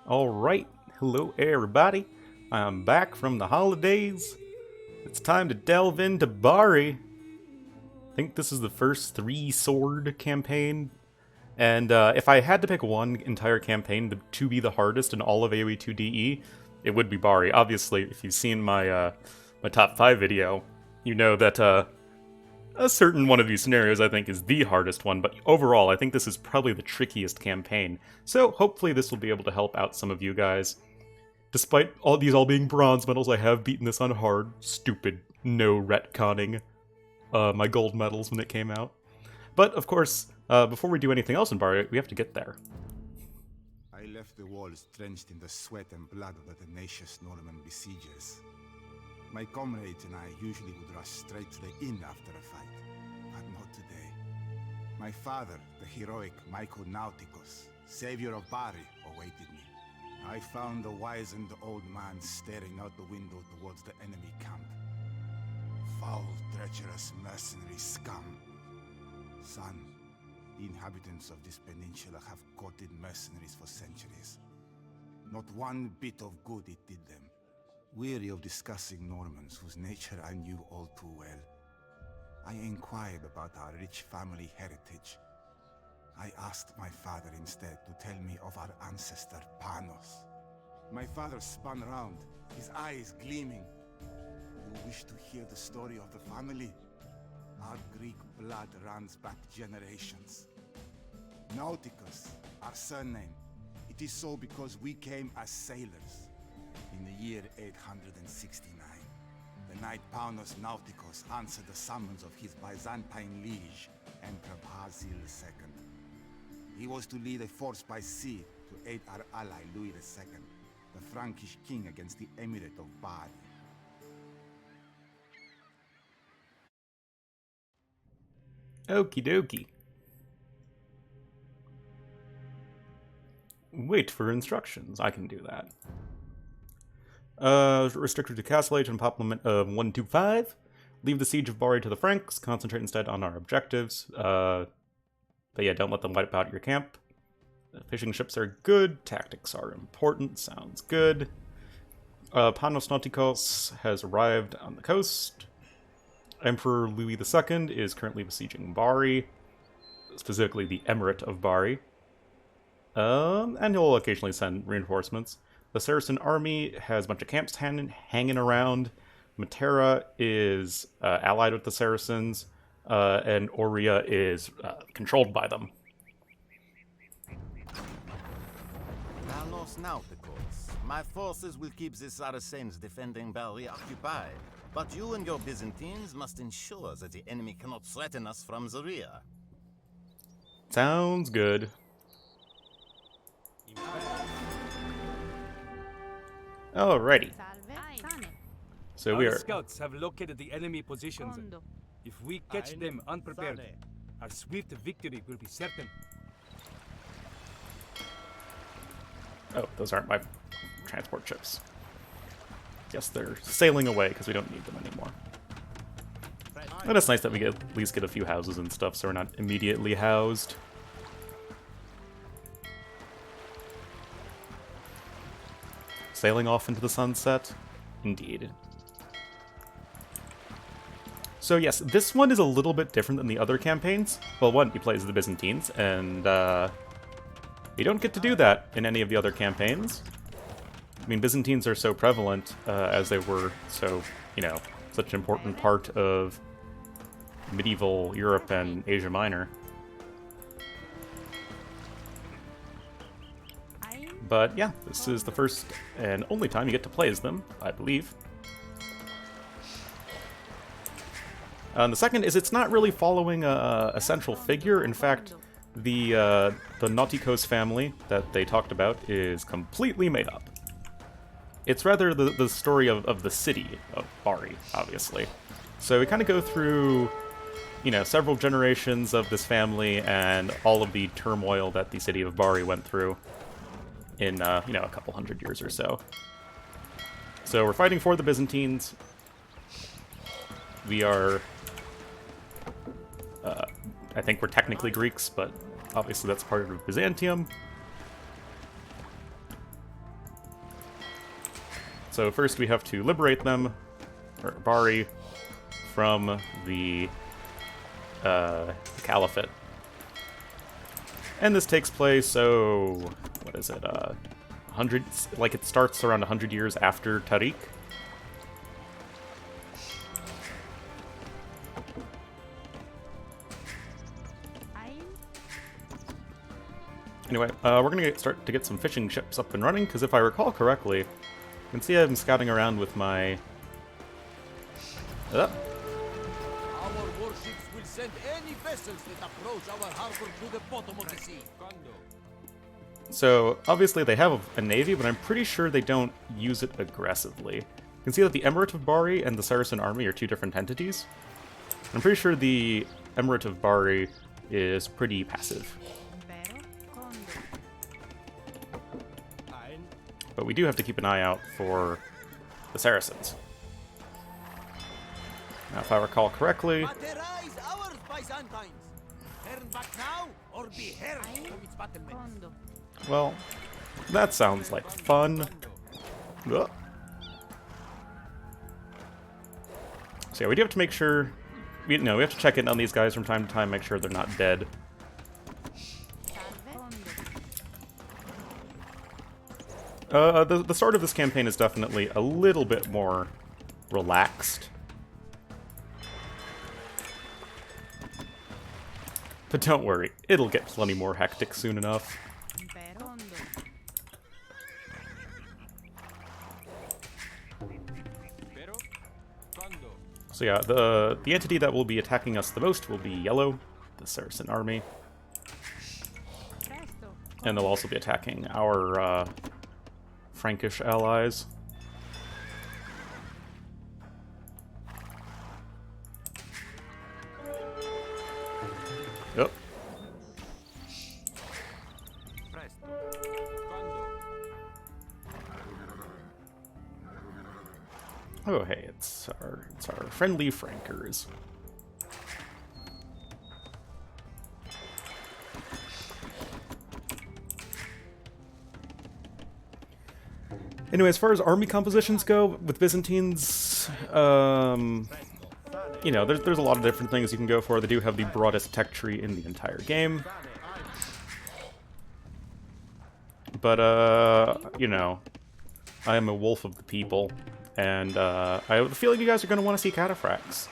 Alright, hello everybody. I'm back from the holidays. It's time to delve into Bari. I think this is the first three-sword campaign. And if I had to pick one entire campaign to be the hardest in all of AoE2 DE, it would be Bari. Obviously, if you've seen my my top 5 video, you know that a certain one of these scenarios I think is the hardest one, but overall I think this is probably the trickiest campaign. So hopefully this will be able to help out some of you guys. Despite all these being bronze medals, I have beaten this on hard. Stupid. No retconning my gold medals when it came out. But of course, before we do anything else in Bari, we have to get there. I left the walls drenched in the sweat and blood of the tenacious Norman besiegers. My comrades and I usually would rush straight to the inn after a fight, but not today. My father, the heroic Michael Nauticus, savior of Bari, awaited me. I found the wizened old man staring out the window towards the enemy camp. Foul, treacherous mercenary scum. Son, the inhabitants of this peninsula have courted mercenaries for centuries. Not one bit of good it did them. Weary of discussing Normans whose nature I knew all too well, I inquired about our rich family heritage. I asked my father instead to tell me of our ancestor Panos. My father spun round, his eyes gleaming. You wish to hear the story of the family? Our Greek blood runs back generations. Nauticus, our surname. It is so because we came as sailors. In the year 869, the night Panos Nauticus answered the summons of his Byzantine liege, Emperor Basil II. He was to lead a force by sea to aid our ally Louis II, the Frankish king against the Emirate of Bari. Okie dokie. Wait for instructions. I can do that. Restricted to castle age and population of 125. Leave the siege of Bari to the Franks. Concentrate instead on our objectives. But yeah, don't let them wipe out your camp. Fishing ships are good. Tactics are important. Sounds good. Panos Nauticus has arrived on the coast. Emperor Louis II is currently besieging Bari. Specifically the Emirate of Bari. And he'll occasionally send reinforcements. The Saracen army has a bunch of camps hanging around. Matera is allied with the Saracens, and Aurea is controlled by them. Panos Nauticus, my forces will keep the Saracens defending Bari occupied, but you and your Byzantines must ensure that the enemy cannot threaten us from the rear. Sounds good. Alrighty. So we Our are... scouts have located the enemy positions. If we catch them unprepared, our swift victory will be certain. Oh, those aren't my transport ships. Guess they're sailing away because we don't need them anymore. But it's nice that we at least get a few houses and stuff so we're not immediately housed. Sailing off into the sunset? Indeed. So yes, this one is a little bit different than the other campaigns. Well, one, you play as the Byzantines, and you don't get to do that in any of the other campaigns. I mean, Byzantines are so prevalent, as they were so, you know, such an important part of medieval Europe and Asia Minor. But yeah, this is the first and only time you get to play as them, I believe. And the second is it's not really following a central figure. In fact, the Nauticus family that they talked about is completely made up. It's rather the story of the city of Bari, obviously. So we kind of go through, you know, several generations of this family and all of the turmoil that the city of Bari went through in, you know, a couple hundred years or so. So we're fighting for the Byzantines. We are... I think we're technically Greeks, but obviously that's part of Byzantium. So first we have to liberate them, or Bari, from the Caliphate. And this takes place, so what is it? 100, like it starts around 100 years after Tariq. Anyway, we're gonna start to get some fishing ships up and running, because if I recall correctly, you can see I'm scouting around with my... Our warships will send any vessels that approach our harbor to the bottom of the sea. So, obviously they have a navy, but I'm pretty sure they don't use it aggressively. You can see that the Emirate of Bari and the Saracen army are two different entities. I'm pretty sure the Emirate of Bari is pretty passive. But we do have to keep an eye out for the Saracens. Now, if I recall correctly... Materialize ours, Byzantines! Turn back now, or be held from its battlements. Well, that sounds like fun. Ugh. So yeah, we do have to make sure... we have to check in on these guys from time to time, make sure they're not dead. The start of this campaign is definitely a little bit more relaxed. But don't worry, it'll get plenty more hectic soon enough. So yeah, the entity that will be attacking us the most will be yellow, the Saracen army. And they'll also be attacking our Frankish allies. Yep. Oh hey, it's our friendly Frankers. Anyway, as far as army compositions go, with Byzantines, you know, there's a lot of different things you can go for. They do have the broadest tech tree in the entire game. But, you know, I am a wolf of the people, and I have a feeling you guys are going to want to see cataphracts.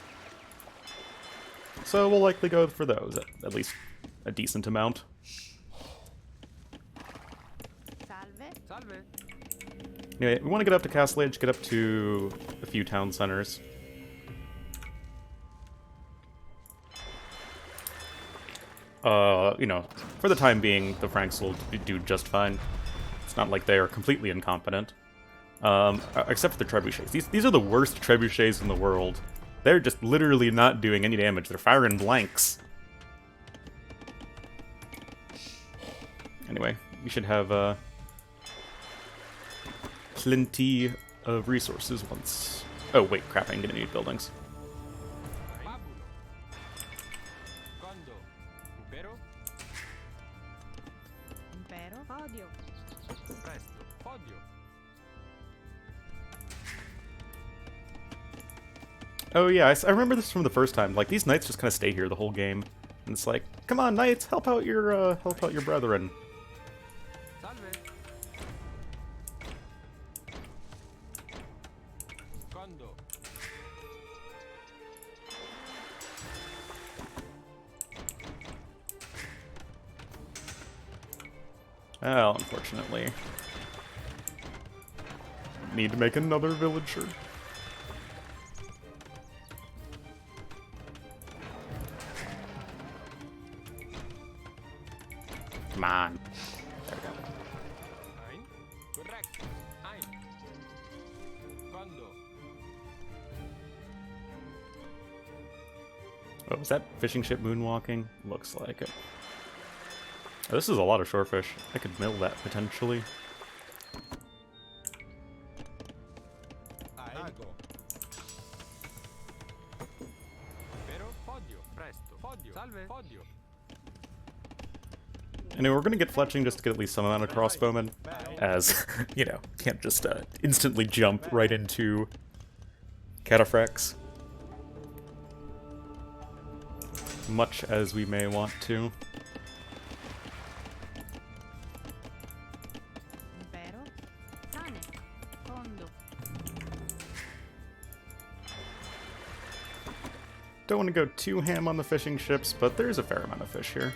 So we'll likely go for those, at least a decent amount. Anyway, we want to get up to Castle Age, get up to a few town centers. You know, for the time being, the Franks will do just fine. It's not like they are completely incompetent. Except for the trebuchets. These are the worst trebuchets in the world. They're just literally not doing any damage. They're firing blanks. Anyway, we should have, plenty of resources once... Oh, wait, crap, I'm gonna need buildings. Oh yeah, I remember this from the first time. Like, these knights just kind of stay here the whole game. And it's like, come on, knights, help out your brethren. Well, unfortunately. Need to make another villager. Come on. There we go. Oh, was that fishing ship moonwalking? Looks like it. Oh, this is a lot of shorefish. I could mill that potentially. Anyway, we're gonna get fletching just to get at least some amount of crossbowmen, as, you know, can't just instantly jump right into cataphracts. Much as we may want to. Don't want to go too ham on the fishing ships, but there's a fair amount of fish here.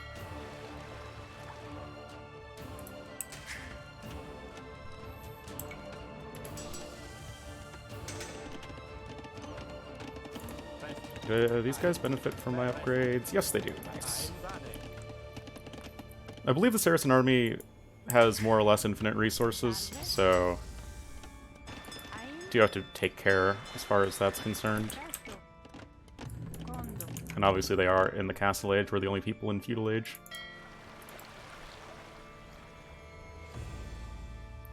These guys benefit from my upgrades. Yes, they do. Nice. I believe the Saracen army has more or less infinite resources, so do have to take care as far as that's concerned. And obviously they are in the Castle Age. We're the only people in Feudal Age.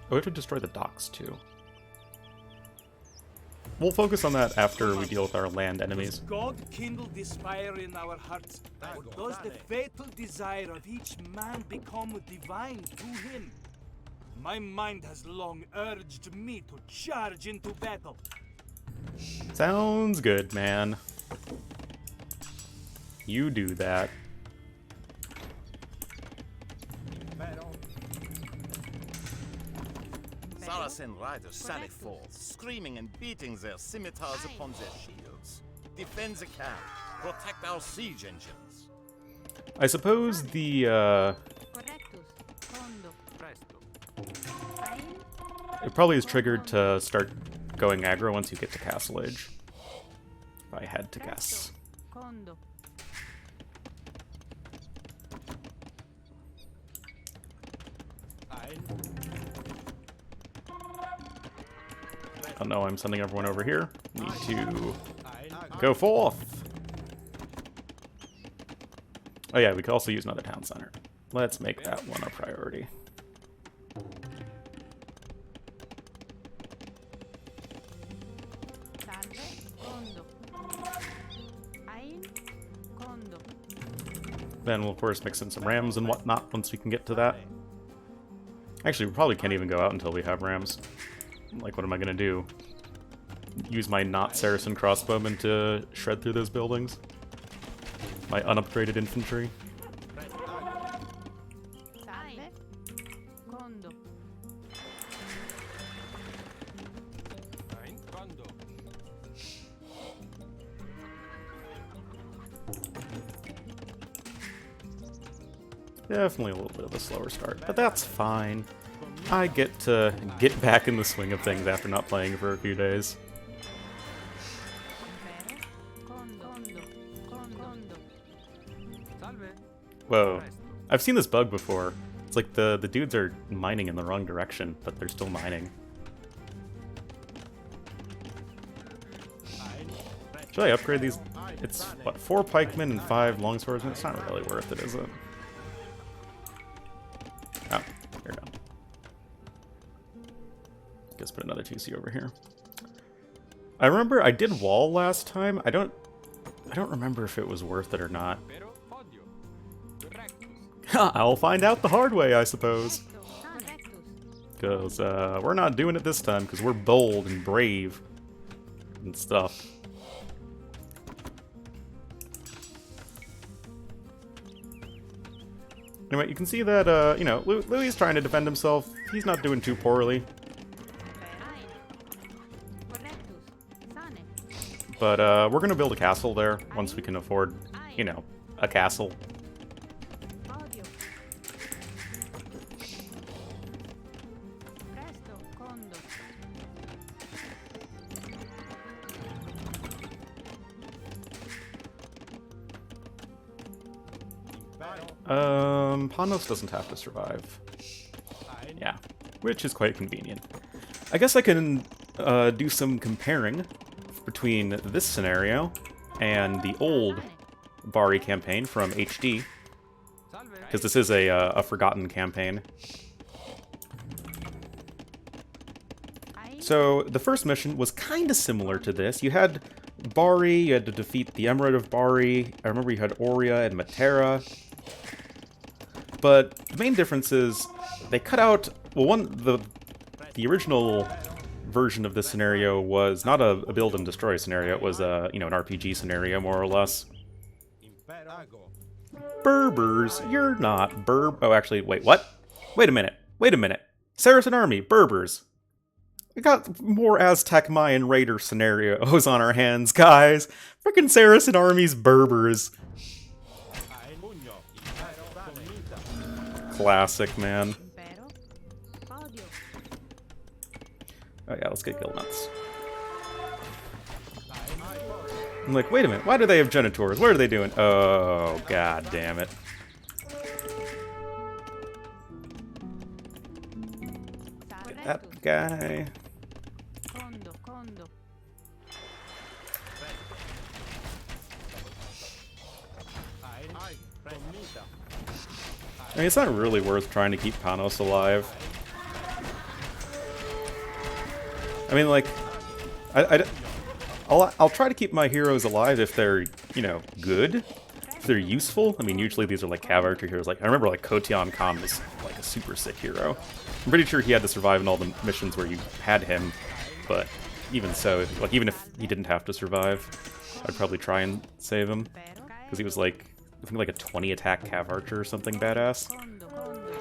Oh, we have to destroy the docks too. We'll focus on that after we deal with our land enemies. Does God kindle this fire in our hearts, or does the fatal desire of each man become divine to him? My mind has long urged me to charge into battle. Sounds good, man. You do that. Saracen riders sally forth, screaming and beating their scimitars upon their shields. Defend the camp, protect our siege engines. I suppose the, it probably is triggered to start going aggro once you get to Castle Age. If I had to guess. Oh no, I'm sending everyone over here. Need to go forth! Oh yeah, we could also use another town center. Let's make that one a priority. Then we'll of course mix in some rams and whatnot once we can get to that. Actually, we probably can't even go out until we have rams. Like, what am I gonna do? Use my not Saracen crossbowmen to shred through those buildings? My unupgraded infantry? Definitely a little bit of a slower start, but that's fine. I get to get back in the swing of things after not playing for a few days. Whoa. I've seen this bug before. It's like the dudes are mining in the wrong direction, but they're still mining. Should I upgrade these? It's, what, 4 pikemen and 5 longswordsmen? It's not really worth it, is it? Oh, you're done. Guess put another 2C over here. I remember I did wall last time. I don't remember if it was worth it or not. I'll find out the hard way, I suppose. Because we're not doing it this time, because we're bold and brave and stuff. Anyway, you can see that, you know, Louis is trying to defend himself. He's not doing too poorly. But we're going to build a castle there once we can afford, you know, a castle. Panos doesn't have to survive. Yeah, which is quite convenient. I guess I can do some comparing between this scenario and the old Bari campaign from HD, because this is a forgotten campaign. So the first mission was kind of similar to this. You had Bari, you had to defeat the Emirate of Bari. I remember you had Oria and Matera. But the main difference is they cut out, well, the original version of this scenario was not a build and destroy scenario, it was a, you know, an RPG scenario, more or less. Berbers, you're not oh, actually, wait, what? Wait a minute. Saracen army, Berbers. We got more Aztec Mayan Raider scenarios on our hands, guys. Frickin' Saracen armies, Berbers. Classic, man. Oh yeah, let's get Guild Nuts. I'm like, wait a minute, why do they have Genitors? What are they doing? Oh, god damn it. Get that guy. I mean, it's not really worth trying to keep Panos alive. I mean, like, I'll try to keep my heroes alive if they're, you know, good. If they're useful. I mean, usually these are, like, cav archer heroes. Like, I remember, like, Kotian Khan was, like, a super sick hero. I'm pretty sure he had to survive in all the missions where you had him. But even so, like, even if he didn't have to survive, I'd probably try and save him. Because he was, like, I think, like, a 20 attack cav archer or something badass.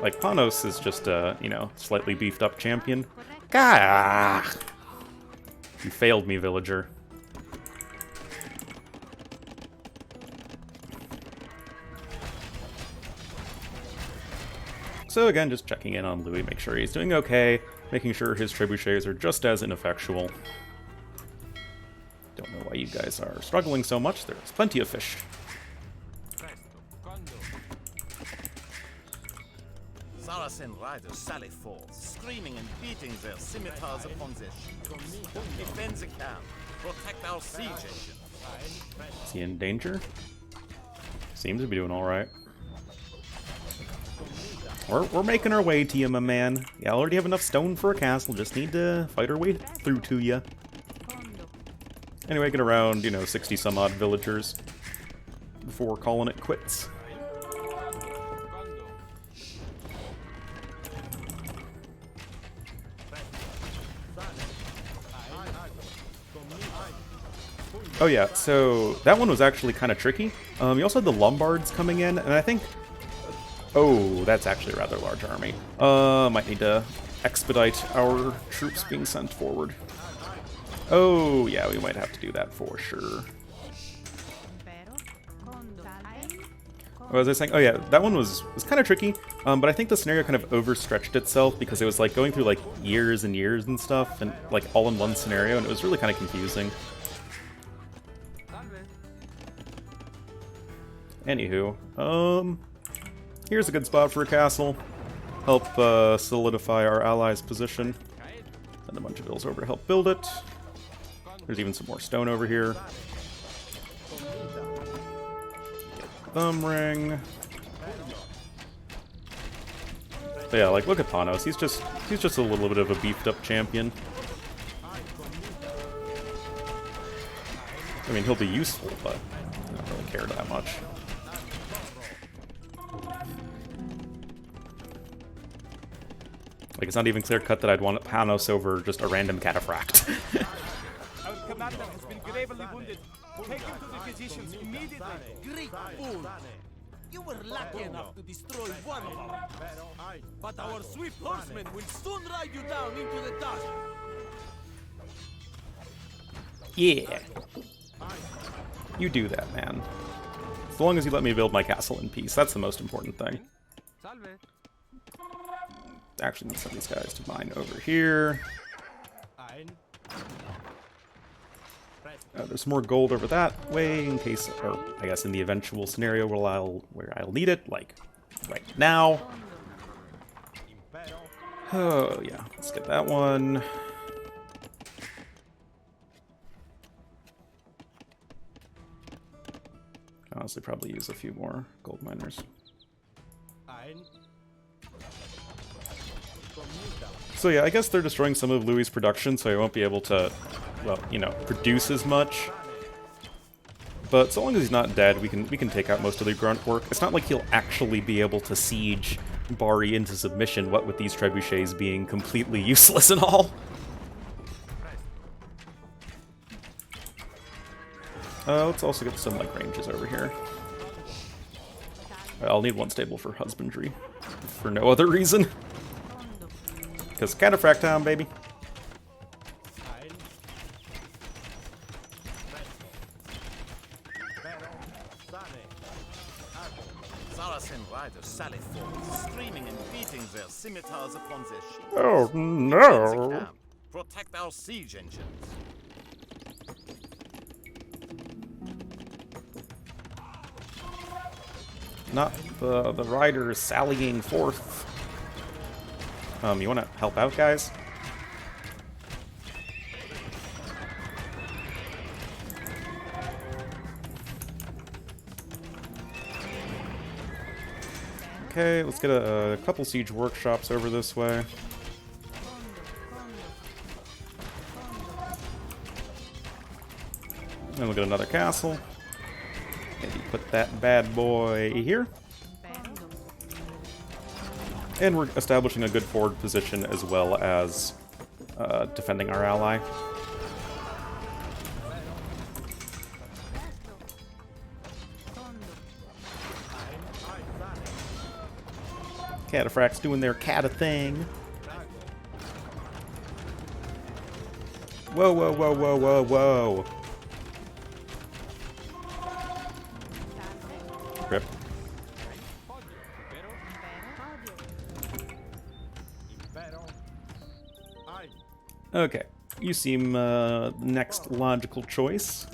Like, Panos is just a, you know, slightly beefed up champion. Gah! You failed me, villager. So again, just checking in on Louis, make sure he's doing okay, making sure his trebuchets are just as ineffectual. Don't know why you guys are struggling so much, there's plenty of fish. Saracen riders sally forth, screaming and beating their scimitars upon their shields. Defend the camp, protect our siege engine. Is he in danger? Seems to be doing alright. We're making our way to you, my man. Yeah, I already have enough stone for a castle, just need to fight our way through to you. Anyway, get around, you know, 60 some odd villagers before calling it quits. Oh yeah, so that one was actually kind of tricky. You also had the Lombards coming in, and I think... Oh, that's actually a rather large army. Might need to expedite our troops being sent forward. Oh, yeah, we might have to do that for sure. What was I saying? Oh yeah, that one was kind of tricky, but I think the scenario kind of overstretched itself because it was like going through like years and years and stuff, and like all in one scenario, and it was really kind of confusing. Anywho, here's a good spot for a castle. Help solidify our allies' position. Send a bunch of bills over to help build it. There's even some more stone over here. Thumb ring. But yeah, like look at Panos. He's just a little bit of a beefed up champion. I mean, he'll be useful, but I don't really care that much. Like, it's not even clear-cut that I'd want Panos over just a random cataphract. Our commander has been gravely wounded. Take him to the physicians immediately. Great fool! You were lucky enough to destroy one of our men. But our swift horsemen will soon ride you down into the dust. Yeah. You do that, man. As long as you let me build my castle in peace, that's the most important thing. Actually, let's send these guys to mine over here. There's more gold over that way in case, or I guess in the eventual scenario where I'll need it, like right now. Oh yeah, let's get that one. Honestly, probably use a few more gold miners. So yeah, I guess they're destroying some of Louis' production, so I won't be able to, well, you know, produce as much. But so long as he's not dead, we can take out most of the grunt work. It's not like he'll actually be able to siege Bari into submission, what with these trebuchets being completely useless and all. Let's also get some like ranges over here. I'll need one stable for husbandry, for no other reason. Because cataphract time, baby. Saracen riders sally forth, screaming and beating their scimitars upon their shields. Oh Defend the no! camp. Protect our siege engines. Not the riders sallying forth. You want to help out, guys? Okay, let's get a couple siege workshops over this way. And we'll get another castle. Maybe put that bad boy here. And we're establishing a good forward position as well as defending our ally. Cataphracts doing their cata thing. Whoa, whoa, whoa, whoa, whoa, whoa. Rip. Okay, you seem next logical choice.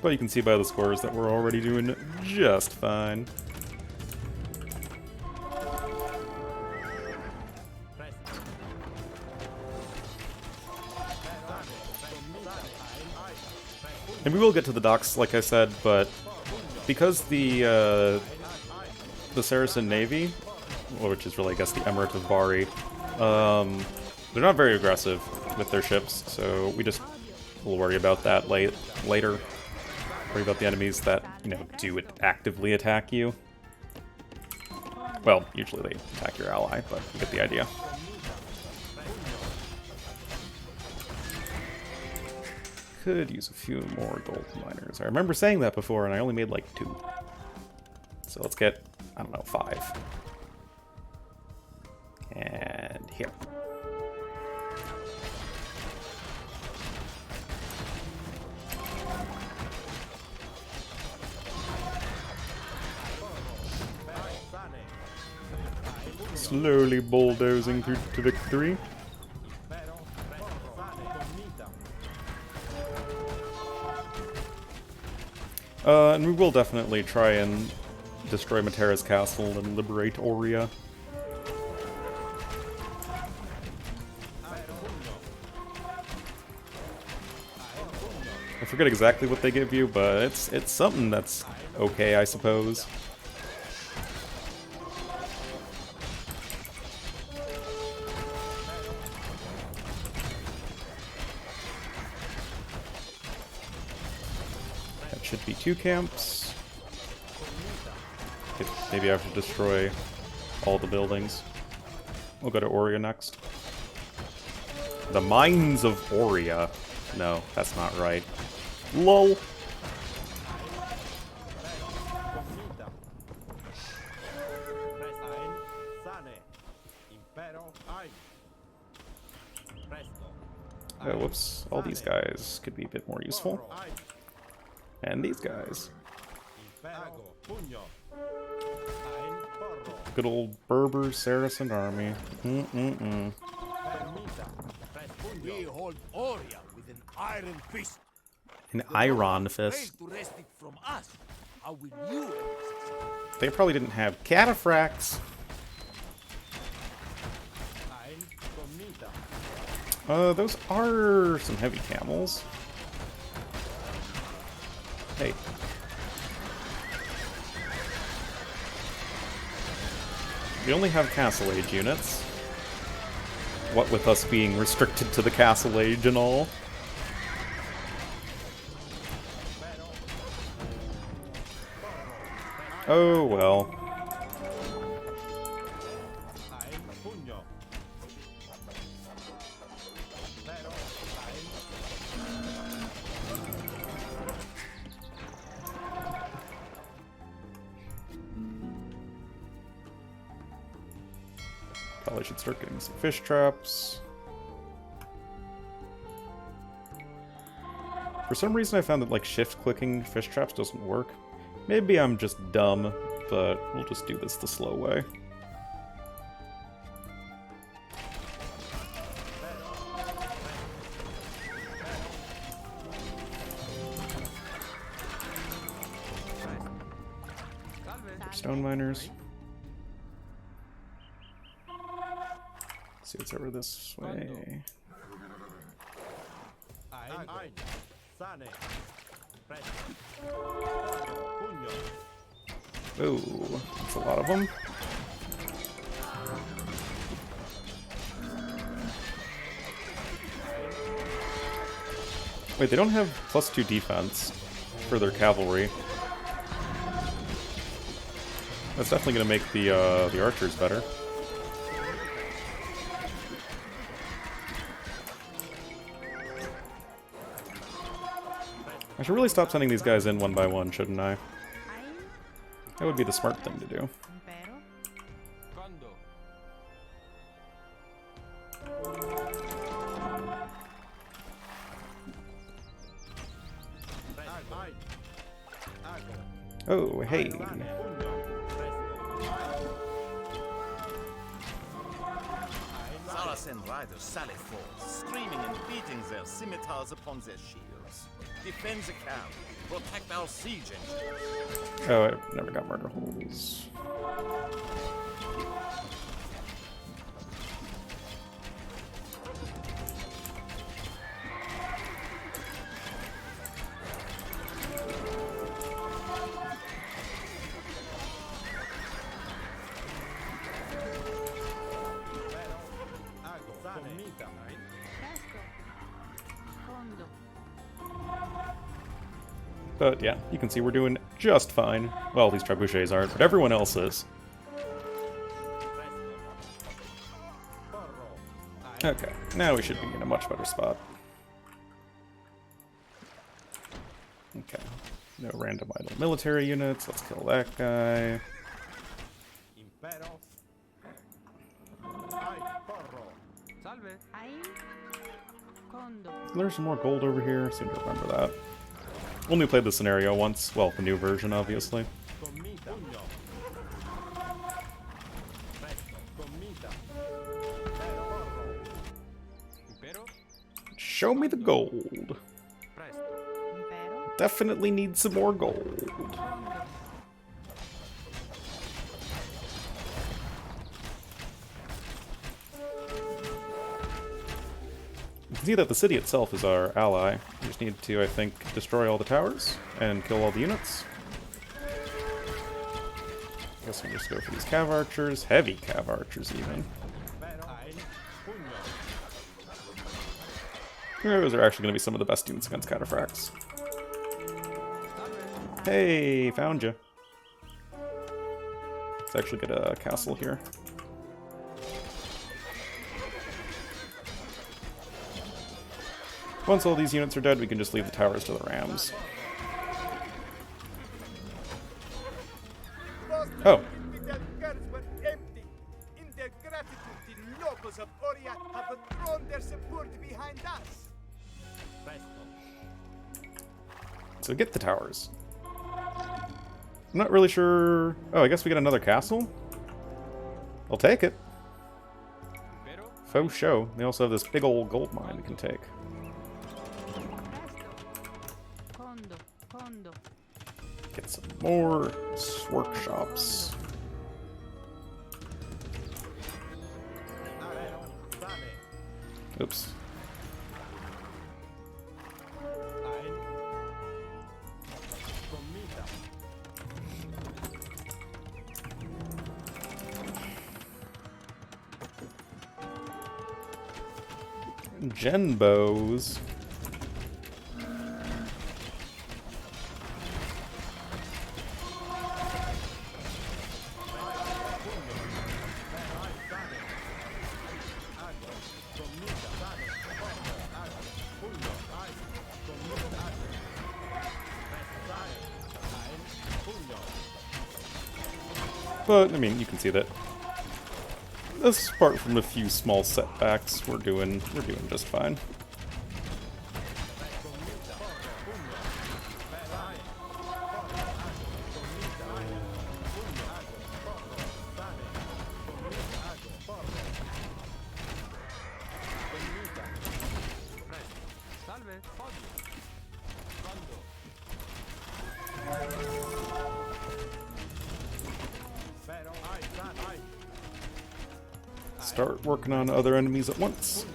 But you can see by the scores that we're already doing just fine. And we will get to the docks, like I said, but because the Saracen Navy, which is really, I guess, the Emirate of Bari, they're not very aggressive with their ships, so we just will worry about that later. Worry about the enemies that, you know, do actively attack you. Well, usually they attack your ally, but you get the idea. Could use a few more gold miners. I remember saying that before, and I only made like 2. So let's get, I don't know, 5. And here. Slowly bulldozing through to victory. And we will definitely try and destroy Matera's castle and liberate Aurea. I forget exactly what they give you, but it's something that's okay, I suppose. Should be 2 camps. Maybe I have to destroy all the buildings. We'll go to Aurea next. The Mines of Aurea. No, that's not right. LOL. Oh, whoops. All these guys could be a bit more useful. And these guys. Good old Berber Saracen army. We hold Aurea with an iron fist. An iron fist. To wrest it from us. How will you ever succeed? They probably didn't have cataphracts. Those are some heavy camels. Hey. We only have Castle Age units. What with us being restricted to the Castle Age and all. Oh well. Probably should start getting some fish traps. For some reason I found that like shift clicking fish traps doesn't work. Maybe I'm just dumb, but we'll just do this the slow way. Stone miners. Let's see what's over this way. Ooh, that's a lot of them. Wait, they don't have +2 defense for their cavalry. That's definitely going to make the archers better. I should really stop sending these guys in one by one, shouldn't I? That would be the smart thing to do. Oh, hey. Saracen riders sally forth, screaming and beating their scimitars upon their shields. Defend the camp, protect our siege engines. Oh, I never got murder holes. But yeah, you can see we're doing just fine. Well, these trebuchets aren't, but everyone else is. Okay, now we should be in a much better spot. Okay, no random idle military units. Let's kill that guy. There's some more gold over here. I seem to remember that. Only played the scenario once. Well, the new version, obviously. Show me the gold. Definitely need some more gold. You can see that the city itself is our ally. We just need to, I think, destroy all the towers and kill all the units. I guess we'll just go for these cav archers. Heavy cav archers, even. Those are actually going to be some of the best units against cataphracts. Hey, found you. Let's actually get a castle here. Once all these units are dead, we can just leave the towers to the rams. Oh. So get the towers. I'm not really sure... Oh, I guess we get another castle? I'll take it. Faux show. They also have this big old gold mine we can take. Get some more workshops. Oops. Genbows. But, I mean, you can see that, apart from a few small setbacks, we're doing just fine. Start working on other enemies at once.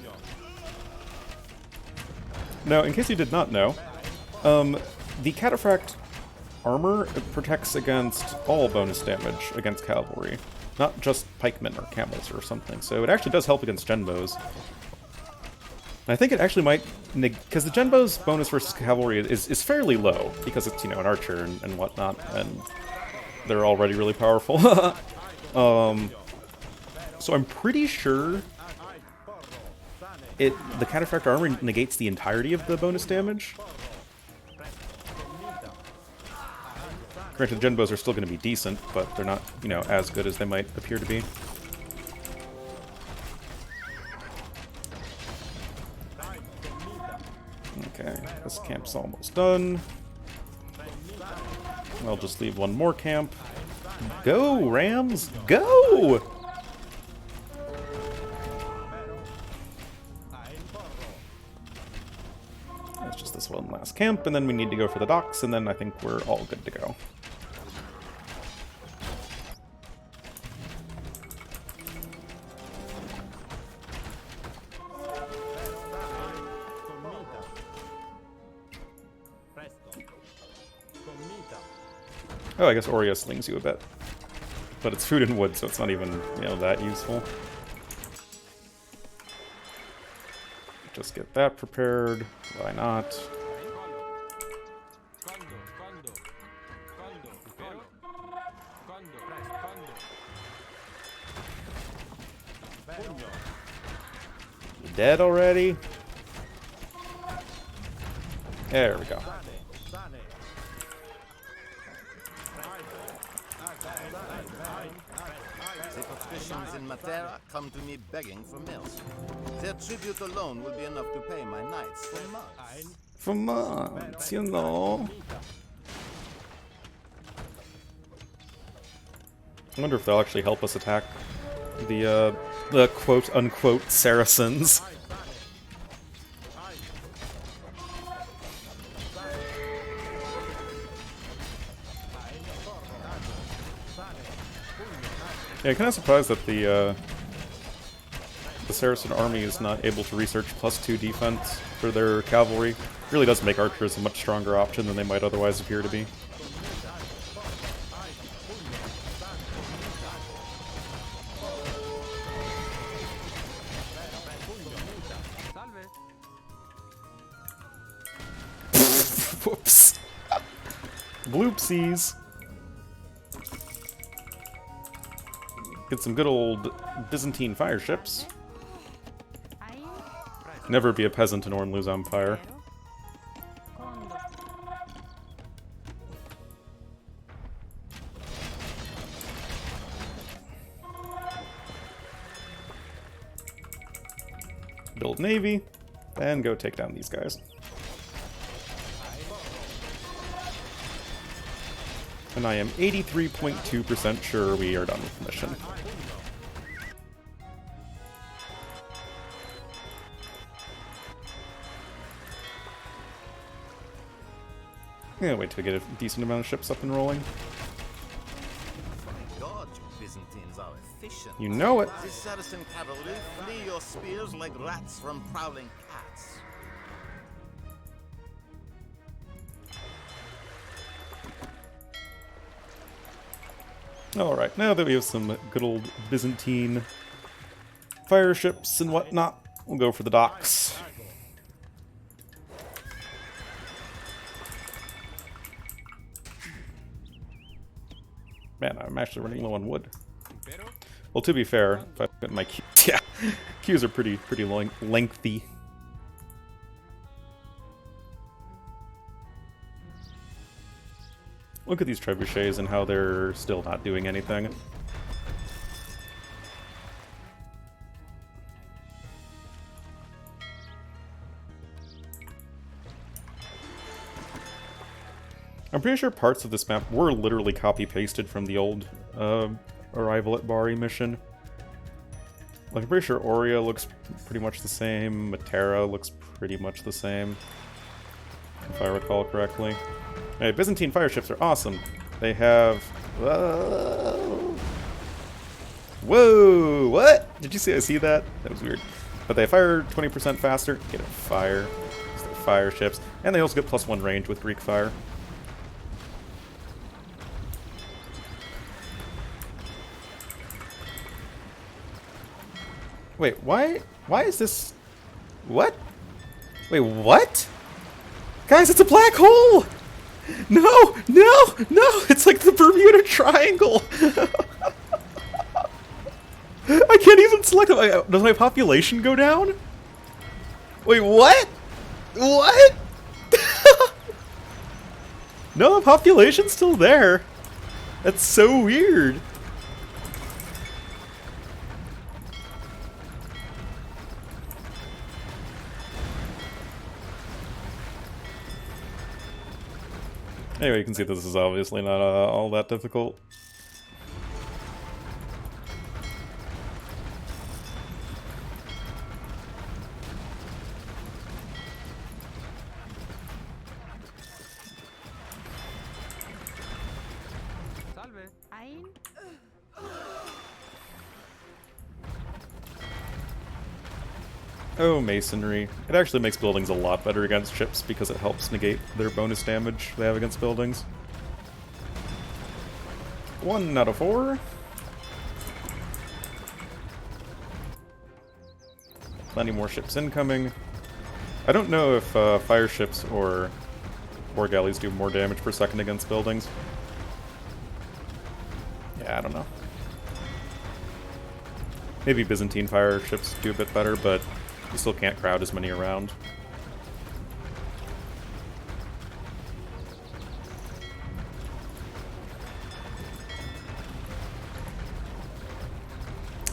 Now, in case you did not know, the Cataphract armor protects against all bonus damage against cavalry, not just pikemen or camels or something, so it actually does help against genbows. And I think it actually might, because the genbows bonus versus cavalry is fairly low, because it's, you know, an archer and whatnot, and they're already really powerful. So I'm pretty sure the Cataphract armor negates the entirety of the bonus damage. Granted, the genbows are still going to be decent, but they're not, you know, as good as they might appear to be. Okay, this camp's almost done. I'll just leave one more camp. Go, Rams! Go! That's just this one last camp, and then we need to go for the docks, and then I think we're all good to go. Oh, I guess Oreo slings you a bit. But it's food and wood, so it's not even, you know, that useful. Just get that prepared. Why not? You dead already? There we go. In Matera come to me begging for meals. Their tribute alone will be enough to pay my knights for months. For months, you know. I wonder if they'll actually help us attack the quote-unquote Saracens. Yeah, kind of surprised that the Saracen army is not able to research +2 defense for their cavalry. Really does make archers a much stronger option than they might otherwise appear to be. Whoops. Bloopsies. Get some good old Byzantine fire ships. Never be a peasant in Ornlu's Empire. Build navy, and go take down these guys. And I am 83.2% sure we are done with the mission. Yeah, wait till we get a decent amount of ships up and rolling. God, you Byzantines are efficient. You know it. The Saracen cavalry flee your spears like rats from prowling cats. Alright, now that we have some good old Byzantine fire ships and whatnot, We'll go for the docks. Man, I'm actually running low on wood. Well, to be fair, if I put my queues, yeah, queues are pretty lengthy. Look at these trebuchets and how they're still not doing anything. I'm pretty sure parts of this map were literally copy-pasted from the old Arrival at Bari mission. Like, I'm pretty sure Aurea looks pretty much the same, Matera looks pretty much the same, if I recall correctly. Hey, Byzantine fire ships are awesome. They have... Whoa! What? Did you see that? That was weird. But they fire 20% faster. Get a fire. They're fire ships. And they also get +1 range with Greek fire. Wait, why is this... What? Wait, what? Guys, it's a black hole! No! No! No! It's like the Bermuda Triangle! I can't even select it. Does my population go down? Wait, what? What? No, the population's still there. That's so weird. Anyway, you can see this is obviously not all that difficult. Oh, masonry. It actually makes buildings a lot better against ships because it helps negate their bonus damage they have against buildings. 1 out of 4. Plenty more ships incoming. I don't know if fire ships or war galleys do more damage per second against buildings. Yeah, I don't know. Maybe Byzantine fire ships do a bit better, but you still can't crowd as many around.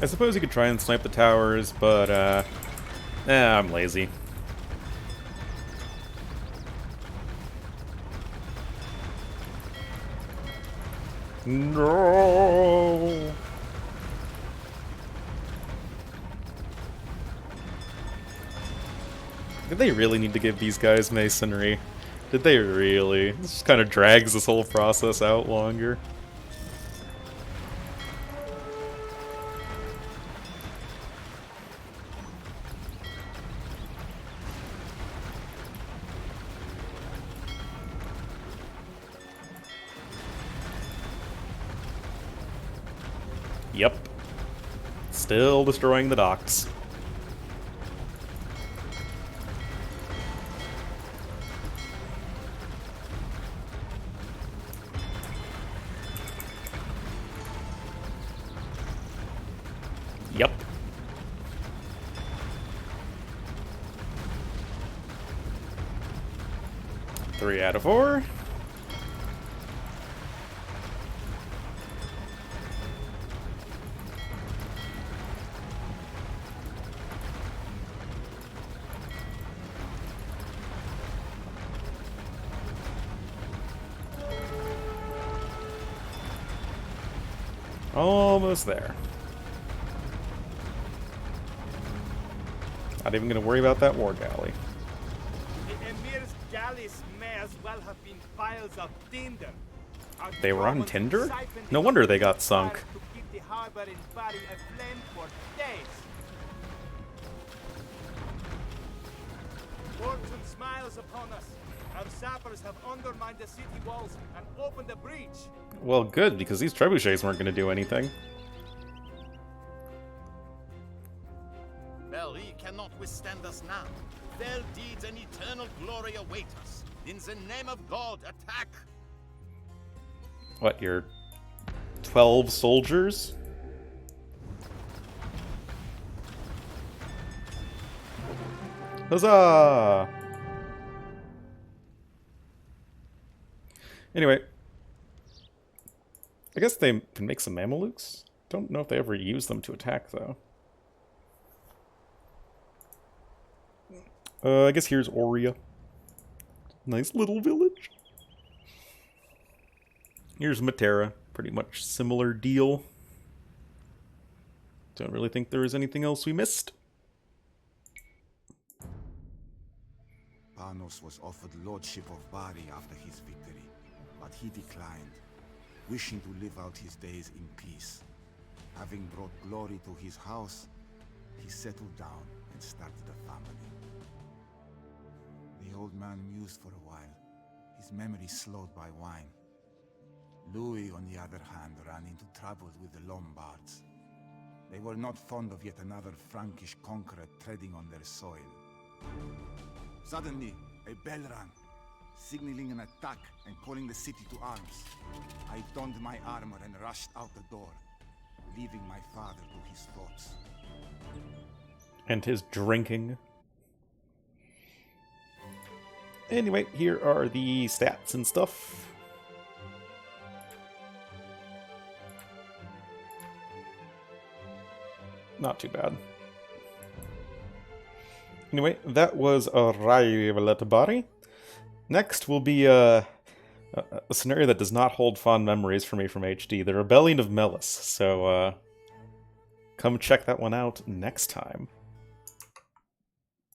I suppose you could try and snipe the towers, but I'm lazy. No. Did they really need to give these guys masonry? Did they really? This just kind of drags this whole process out longer. Yep. Still destroying the docks. Yep. Three out of 4. Almost there. Not even going to worry about that war galley. The Emir's galleys may as well have been piles of tinder. They were on tinder? No wonder they got sunk. To keep the harbor in Bari aflame for days. Fortune smiles upon us. Our sappers have undermined the city walls and opened a breach. Well, good, because these trebuchets weren't going to do anything. Bari cannot withstand us now. Their deeds and eternal glory await us. In the name of God, attack! What, you're 12 soldiers? Huzzah! Anyway, I guess they can make some Mamelukes. Don't know if they ever use them to attack, though. I guess here's Oria. Nice little village. Here's Matera. Pretty much similar deal. Don't really think there is anything else we missed. Panos was offered lordship of Bari after his victory, but he declined, wishing to live out his days in peace. Having brought glory to his house, he settled down and started a family. The old man mused for a while, his memory slowed by wine. Louis, on the other hand, ran into trouble with the Lombards. They were not fond of yet another Frankish conqueror treading on their soil. Suddenly, a bell rang, signaling an attack and calling the city to arms. I donned my armor and rushed out the door, leaving my father to his thoughts. And his drinking. Anyway, here are the stats and stuff. Not too bad. Anyway, that was Arrival at Bari. Next will be a scenario that does not hold fond memories for me from HD, the Rebellion of Melis. So, come check that one out next time.